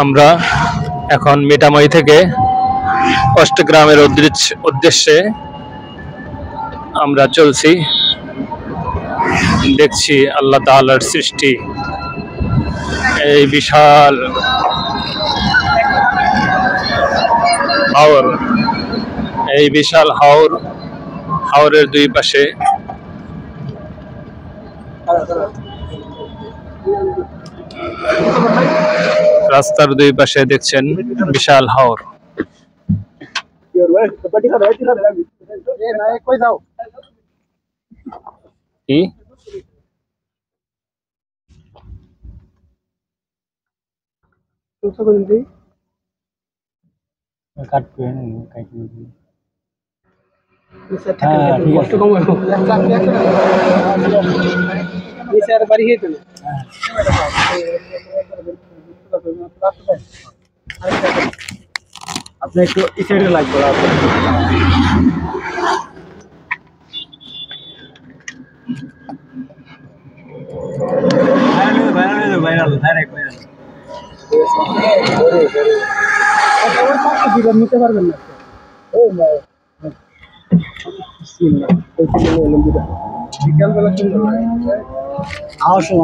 আমরা এখন মিঠামই থেকে অষ্টগ্রামের উদ্দেশ্যে আমরা চলছি। দেখছি আল্লাহ তাআলার সৃষ্টি, এই বিশাল হাওর, এই বিশাল হাওরের দুই পাশে রাস্তার দুই পাশে দেখছেন বিশাল হাওর। কি আপনি একটু এই সাইডে লাগবে। নিতে পারবেন না বিকালবেলা আসুন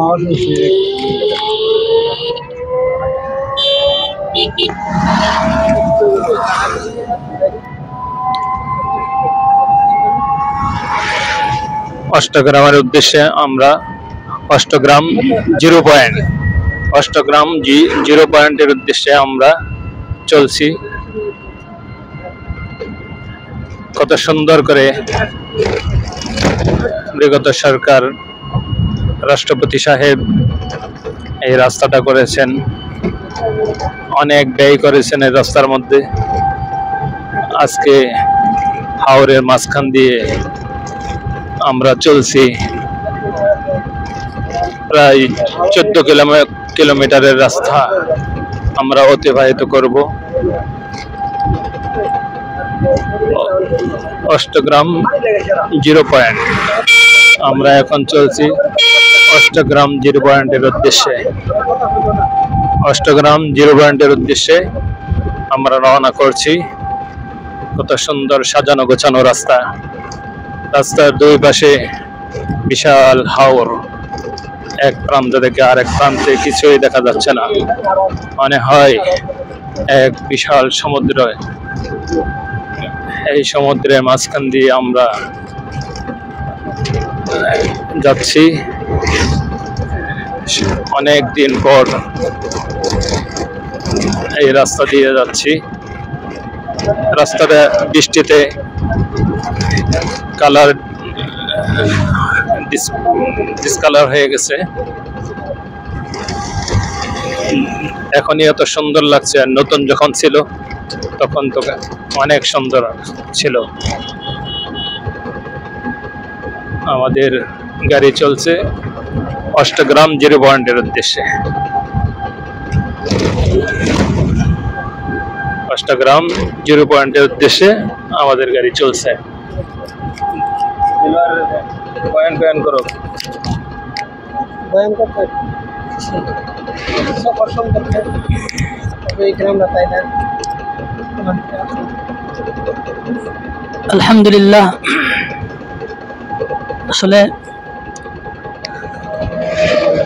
অষ্টগ্রামের উদ্দেশ্যে আমরা অষ্টগ্রাম জিরো পয়েন্টের উদ্দেশ্যে আমরা চলছি। কত সুন্দর করে বিগত সরকার, রাষ্ট্রপতি সাহেব এই রাস্তাটা করেছেন, অনেক ব্যয় করেছেন এই রাস্তার মধ্যে। আজকে হাওরের মাঝখান দিয়ে আমরা চলছি, প্রায় 14 কিলোমিটারের রাস্তা আমরা অতিবাহিত করব। অষ্টগ্রাম জিরো পয়েন্ট, আমরা এখন চলছি অষ্টগ্রাম জিরো পয়েন্টের উদ্দেশ্যে। অষ্টগ্রাম জিরো পয়েন্টের উদ্দেশ্যে আমরা রওনা করছি। কত সুন্দর সাজানো গোছানো রাস্তা, রাস্তার দুই পাশে বিশাল হাওর, এক প্রান্ত থেকে আরেক প্রান্তে কিছুই দেখা যাচ্ছে না, মনে হয় এক বিশাল সমুদ্র। এই সমুদ্রের মাঝখান দিয়ে আমরা যাচ্ছি। অনেক দিন পর এই রাস্তা দিয়ে যাচ্ছি। রাস্তাটা বৃষ্টিতে কালার ডিসকালার হয়ে গেছে, এখনই এত সুন্দর লাগছে, আর নতুন যখন ছিল তখন তো অনেক সুন্দর ছিল। আমাদের গাড়ি চলছে অষ্টগ্রাম জিরো পয়েন্টের উদ্দেশ্যে। অষ্টগ্রাম জিরো পয়েন্টের উদ্দেশ্যে আমাদের গাড়ি চলছে। বয়ান করো। আলহামদুলিল্লাহ, আসলে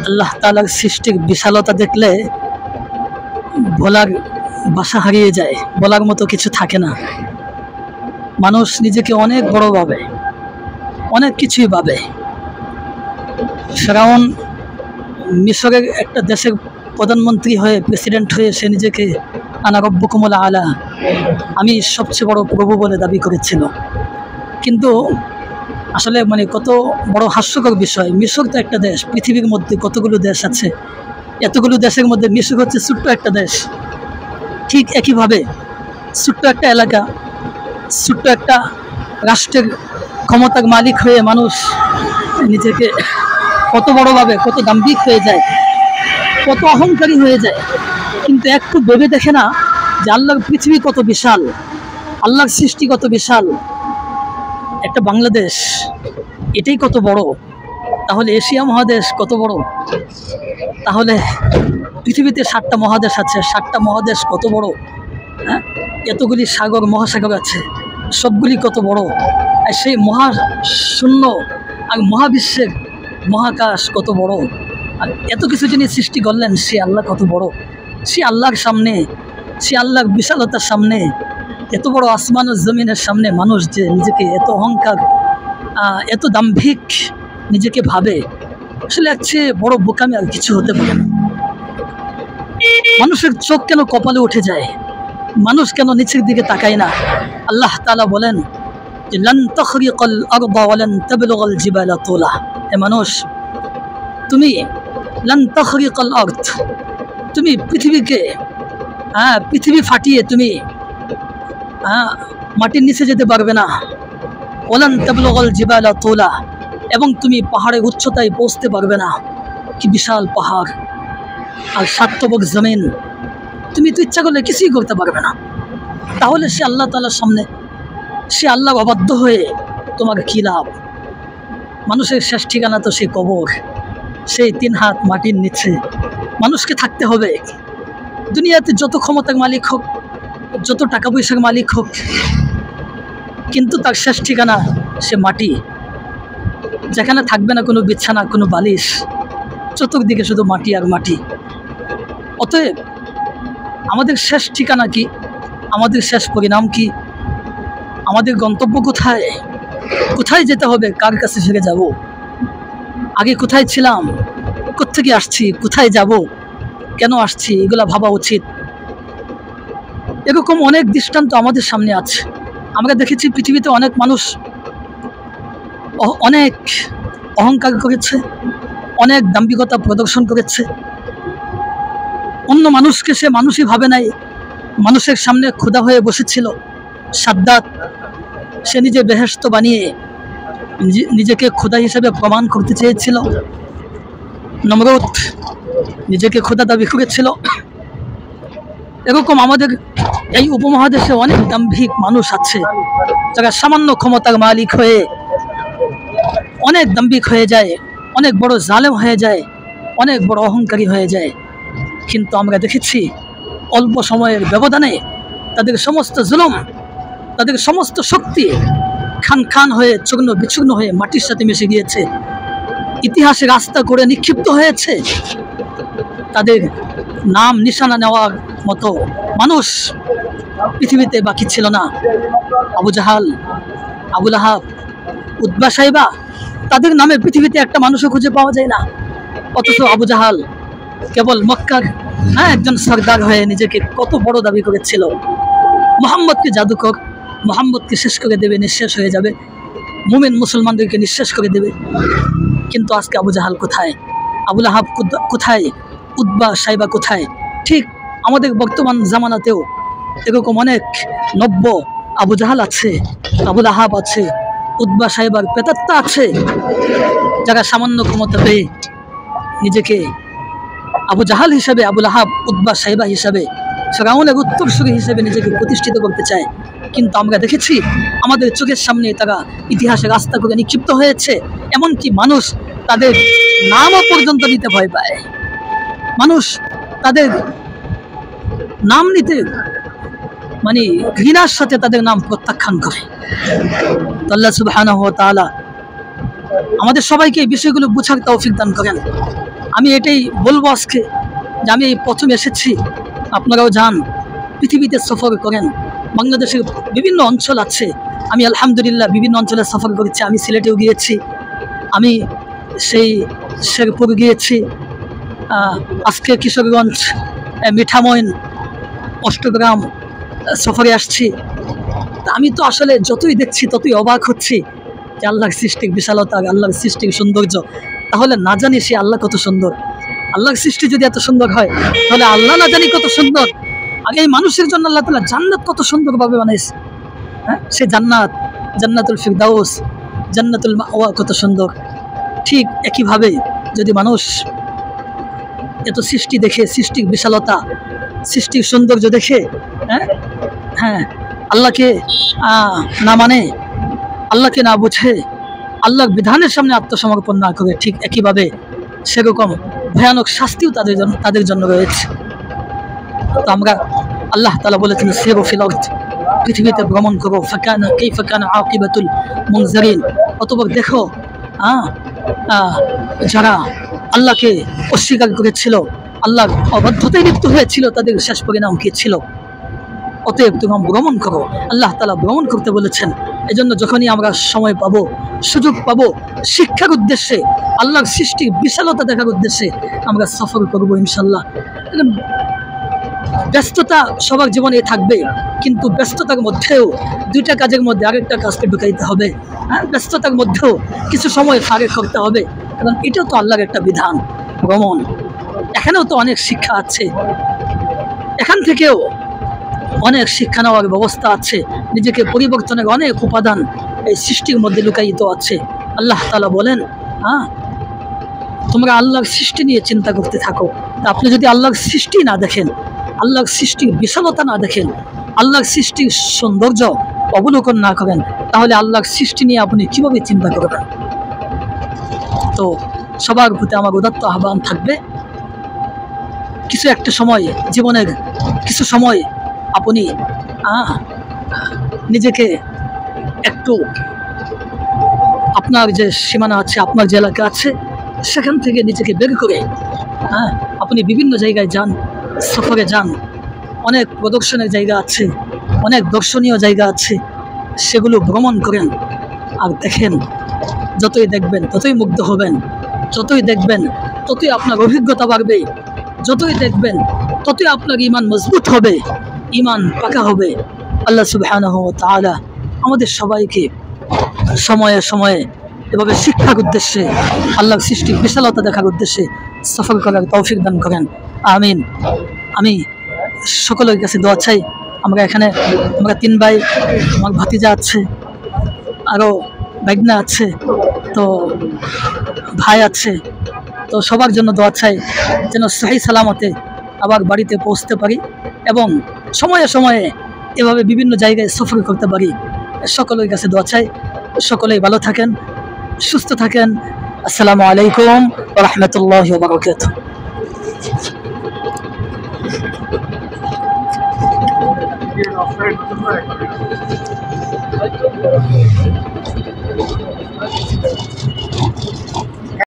আল্লাহ তাআলার সৃষ্টির বিশালতা দেখলে বলার ভাষা হারিয়ে যায়, বলার মতো কিছু থাকে না। মানুষ নিজেকে অনেক বড় ভাবে, অনেক কিছুই ভাবে। ফেরাউন মিশরের একটা দেশের প্রধানমন্ত্রী হয়ে, প্রেসিডেন্ট হয়ে সে নিজেকে আনা রব্বুকুমুল আলা, আমি সবচেয়ে বড় প্রভু বলে দাবি করেছিল। কিন্তু আসলে কত বড় হাস্যকর বিষয়, মিশর তো একটা দেশ, পৃথিবীর মধ্যে কতগুলো দেশ আছে, এতগুলো দেশের মধ্যে মিশর হচ্ছে ছোট্ট একটা দেশ। ঠিক একইভাবে ছোট্ট একটা এলাকা, ছোট্ট একটা রাষ্ট্রের ক্ষমতার মালিক হয়ে মানুষ নিজেকে কত বড়ভাবে, কত দাম্ভিক হয়ে যায়, কত অহংকারী হয়ে যায়। কিন্তু একটু ভেবে দেখে না যে আল্লাহর পৃথিবী কত বিশাল, আল্লাহর সৃষ্টি কত বিশাল, একটা বাংলাদেশ এটাই কত বড়, তাহলে এশিয়া মহাদেশ কত বড়, তাহলে পৃথিবীতে 7টা মহাদেশ আছে, 7টা মহাদেশ কত বড়, হ্যাঁ, এতগুলি সাগর মহাসাগর আছে, সবগুলি কত বড়, আর সেই মহাশূন্য আর মহাবিশ্বের মহাকাশ কত বড়, আর এত কিছু যিনি সৃষ্টি করলেন সে আল্লাহ কত বড়। সে আল্লাহর সামনে, সে আল্লাহর বিশালতার সামনে, এত বড় আসমান ও জমিনের সামনে মানুষ যে নিজেকে এত অহংকার, এত দাম্ভিক নিজেকে ভাবে, আসলে এর চেয়ে বড় বোকামি আর কিছু হতে পারে না। মানুষের চোখ কেন কপালে উঠে যায়, মানুষ কেন নিচের দিকে তাকায় না? আল্লাহ তাআলা বলেন যে লান তাখরিকাল আরদা ওয়া লান তাবলুগাল জিবালা তুলা। হে মানুষ, তুমি লান তাখরিকাল আরদ, তুমি পৃথিবীকে, পৃথিবী ফাটিয়ে তুমি মাটির নিচে যেতে পারবে না। ওয়া লান তাবলুগাল জিবালা তুলা, এবং তুমি পাহাড়ের উচ্চতায় পৌঁছতে পারবে না। কি বিশাল পাহাড় আর 7 তবক জমিন, তুমি তো ইচ্ছা করলে কিছুই করতে পারবে না। তাহলে সে আল্লাহ তাআলার সামনে, সে আল্লাহ অবাধ্য হয়ে তোমার কী লাভ? মানুষের শেষ ঠিকানা তো সেই কবর, সেই 3 হাত মাটির নিচে মানুষকে থাকতে হবে। দুনিয়াতে যত ক্ষমতার মালিক হোক, যত টাকা পয়সার মালিক হোক, কিন্তু তার শেষ ঠিকানা সে মাটি, যেখানে থাকবে না কোনো বিছানা, কোনো বালিশ, চতুর্দিকে শুধু মাটি আর মাটি। অতএব আমাদের শেষ ঠিকানা কি? আমাদের শেষ পরিণাম কি? আমাদের গন্তব্য কোথায়? কোথায় যেতে হবে? কার কাছে ফিরে যাব? আগে কোথায় ছিলাম? কোত্থেকে আসছি? কোথায় যাব? কেন আসছি? এগুলা ভাবা উচিত। এরকম অনেক দৃষ্টান্ত আমাদের সামনে আছে। আমরা দেখেছি পৃথিবীতে অনেক মানুষ অনেক অহংকার করেছে, অনেক দাম্ভিকতা প্রদর্শন করেছে, অন্য মানুষকে সে মানুষই ভাবে নাই। মানুষের সামনে খোদা হয়ে বসেছিল। সাদ্দাত সে নিজে বেহেশত বানিয়ে নিজেকে খোদা হিসেবে প্রমাণ করতে চেয়েছিল। নমরুদ নিজেকে খোদা দাবি করেছিল। এরকম আমাদের এই উপমহাদেশে অনেক দাম্ভিক মানুষ আছে যারা সামান্য ক্ষমতার মালিক হয়ে অনেক দাম্ভিক হয়ে যায়, অনেক বড় জালেম হয়ে যায়, অনেক বড় অহংকারী হয়ে যায়। কিন্তু আমরা দেখেছি অল্প সময়ের ব্যবধানে তাদের সমস্ত জুলুম, তাদের সমস্ত শক্তি খান খান হয়ে চূর্ণ বিচূর্ণ হয়ে মাটির সাথে মিশে গিয়েছে, ইতিহাসে রাস্তা করে নিক্ষিপ্ত হয়েছে। তাদের নাম নিশানা নেওয়ার মতো মানুষ পৃথিবীতে বাকি ছিল না। আবু জাহাল, আবু লাহাব, উতবা সাইবা, তাদের নামে পৃথিবীতে একটা মানুষও খুঁজে পাওয়া যায় না। অথচ আবু জাহাল কেবল মক্কার একজন সর্দার হয়ে নিজেকে কত বড় দাবি করেছিল। মুহাম্মদকে জাদুকর, মুহাম্মদকে শেষ করে দেবে, নিঃশেষ হয়ে যাবে, মুমিন মুসলমানদেরকে নিঃশেষ করে দেবে। কিন্তু আজকে আবু জাহাল কোথায়? আবু লাহাব কোথায়? উতবা সাইবা কোথায়? ঠিক আমাদের বর্তমান জামানাতেও এরকম অনেক নব্য আবু জাহাল আছে, আবু লাহাব আছে, উতবা সাইবার প্রেতাত্মা আছে, যারা সামান্য ক্ষমতা পেয়ে নিজেকে আবু জাহাল হিসাবে, আবু লাহাব, উতবা সাইবা হিসাবে, ফিরআউনের উত্তরসূরি হিসেবে নিজেকে প্রতিষ্ঠিত করতে চায়। কিন্তু আমরা দেখেছি আমাদের চোখের সামনে তারা ইতিহাসে রাস্তা করে নিক্ষিপ্ত হয়েছে। এমনকি মানুষ তাদের নামও পর্যন্ত নিতে ভয় পায়। মানুষ তাদের নাম নিতে মানে ঘৃণার সাথে তাদের নাম প্রত্যাখ্যান করে। আল্লাহ সুবহানাহু ওয়া তাআলা আমাদের সবাইকে এই বিষয়গুলো বোঝার তৌফিক দান করেন। আমি এটাই বলবো আজকে যে আমি এই প্রথম এসেছি, আপনারাও যান, পৃথিবীতে সফর করেন। বাংলাদেশের বিভিন্ন অঞ্চল আছে, আমি আলহামদুলিল্লাহ বিভিন্ন অঞ্চলে সফর করেছি। আমি সিলেটেও গিয়েছি, আমি সেই শেরপুর গিয়েছি, আজকে কিশোরগঞ্জ, মিঠামইন, অষ্টগ্রাম সফরে আসছি। আমি তো আসলে যতই দেখছি ততই অবাক হচ্ছি যে আল্লাহর সৃষ্টির বিশালতা, আল্লাহর সৃষ্টির সৌন্দর্য। তাহলে না জানি সে আল্লাহ কত সুন্দর। আল্লাহর সৃষ্টি যদি এত সুন্দর হয় তাহলে আল্লাহ না জানি কত সুন্দর। আগে এই মানুষের জন্য আল্লাহ তাআলা জান্নাত কত সুন্দরভাবে বানাইছে। সে জান্নাত, জান্নাতুল ফিরদাউস, জান্নাতুল মাওয়া কত সুন্দর। ঠিক একইভাবে যদি মানুষ এত সৃষ্টি দেখে, সৃষ্টির বিশালতা, সৃষ্টির সৌন্দর্য দেখে, হ্যাঁ হ্যাঁ, আল্লাহকে না মানে, আল্লাহকে না বুঝে, আল্লাহর বিধানের সামনে আত্মসমর্পণ না করে, ঠিক একইভাবে সেরকম ভয়ানক শাস্তিও তাদের জন্য রয়েছে। তো আমরা, আল্লাহ তাআলা বলেছেন সিরু ফিল আরদ, পৃথিবীতে ভ্রমণ করো, ফাকানা কাইফা কানা আকিবাতুল মুনজারিন, অতঃপর দেখো যারা আল্লাহকে অস্বীকার করেছিল, আল্লাহর অবাধ্যতায় লিপ্ত হয়েছিল, তাদের শেষ পরিণাম কি ছিল। অতএব তুমি ভ্রমণ করো, আল্লাহ তাআলা ভ্রমণ করতে বলেছেন। এজন্য যখনই আমরা সময় পাবো, সুযোগ পাবো, শিক্ষার উদ্দেশ্যে, আল্লাহর সৃষ্টির বিশালতা দেখার উদ্দেশ্যে আমরা সফর করবো ইনশাল্লাহ। ব্যস্ততা সবার জীবনে থাকবে, কিন্তু ব্যস্ততার মধ্যেও দুইটা কাজের মধ্যে আরেকটা কাজকে ঢুকাইতে হবে। হ্যাঁ, ব্যস্ততার মধ্যেও কিছু সময় ফারেক করতে হবে, কারণ এটাও তো আল্লাহর একটা বিধান, ভ্রমণ। এখানেও তো অনেক শিক্ষা আছে, এখান থেকেও অনেক শিক্ষা নেওয়ার ব্যবস্থা আছে, নিজেকে পরিবর্তনের অনেক উপাদান এই সৃষ্টির মধ্যে লুকায়িত আছে। আল্লাহ তাআলা বলেন, তোমরা আল্লাহর সৃষ্টি নিয়ে চিন্তা করতে থাকো। তা আপনি যদি আল্লাহর সৃষ্টি না দেখেন, আল্লাহর সৃষ্টির বিশালতা না দেখেন, আল্লাহর সৃষ্টির সৌন্দর্য অবলোকন না করেন, তাহলে আল্লাহর সৃষ্টি নিয়ে আপনি কিভাবে চিন্তা করবেন? তো সবার প্রতি আমার উদাত্ত আহ্বান থাকবে, কিছু একটা সময়, জীবনের কিছু সময় আপনি নিজেকে একটু, আপনার যে সীমানা আছে, আপনার যে এলাকা আছে, সেখান থেকে নিজেকে বের করে আপনি বিভিন্ন জায়গায় যান, সফরে যান। অনেক প্রদর্শনের জায়গা আছে, অনেক দর্শনীয় জায়গা আছে, সেগুলো ভ্রমণ করেন আর দেখেন। যতই দেখবেন ততই মুগ্ধ হবেন, যতই দেখবেন ততই আপনার অভিজ্ঞতা বাড়বে, যতই দেখবেন ততই আপনার ঈমান মজবুত হবে, ঈমান পাকা হবে। আল্লাহ সুবহানাহু ওয়া তাআলা আমাদের সবাইকে সময়ে সময়ে এভাবে শিক্ষার উদ্দেশ্যে, আল্লাহর সৃষ্টির বিশালতা দেখার উদ্দেশ্যে সফর করার তৌফিক দান করেন, আমিন। আমি সকলের কাছে দোয়া চাই। আমরা 3 ভাই, আমার ভাতিজা আছে, আরও ভাগনা আছে, তো ভাই আছে, তো সবার জন্য দোয়া চাই যেন সহি সালামতে আবার বাড়িতে পৌঁছতে পারি এবং সময়ে সময়ে এভাবে বিভিন্ন জায়গায় সফর করতে পারি। সকলের কাছে দোয়া চাই। সকলেই ভালো থাকেন, সুস্থ থাকেন। আসসালামু আলাইকুম ওয়া রাহমাতুল্লাহি ওয়া বারাকাতুহু।